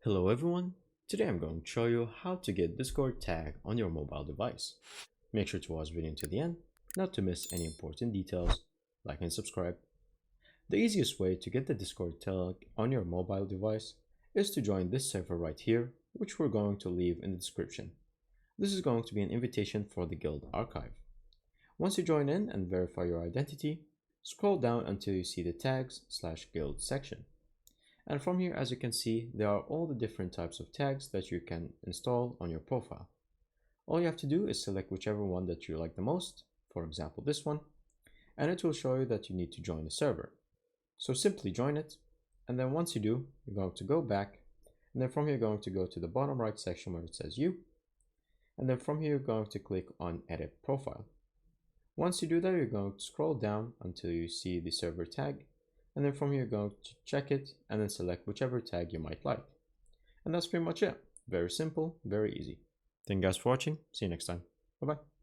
Hello everyone, today I'm going to show you how to get Discord tag on your mobile device. Make sure to watch the video to the end, not to miss any important details, like and subscribe. The easiest way to get the Discord tag on your mobile device is to join this server right here, which we're going to leave in the description. This is going to be an invitation for the guild archive. Once you join in and verify your identity, scroll down until you see the tags/guild section. And from here, as you can see, there are all the different types of tags that you can install on your profile. All you have to do is select whichever one that you like the most, for example this one, and it will show you that you need to join the server. So simply join it, and then once you do, you're going to go back, and then from here you're going to go to the bottom right section where it says you, and then from here you're going to click on edit profile. Once you do that, you're going to scroll down until you see the server tag, and then from here you're going to check it and then select whichever tag you might like. And that's pretty much it. Very simple, very easy. Thank you guys for watching. See you next time. Bye bye.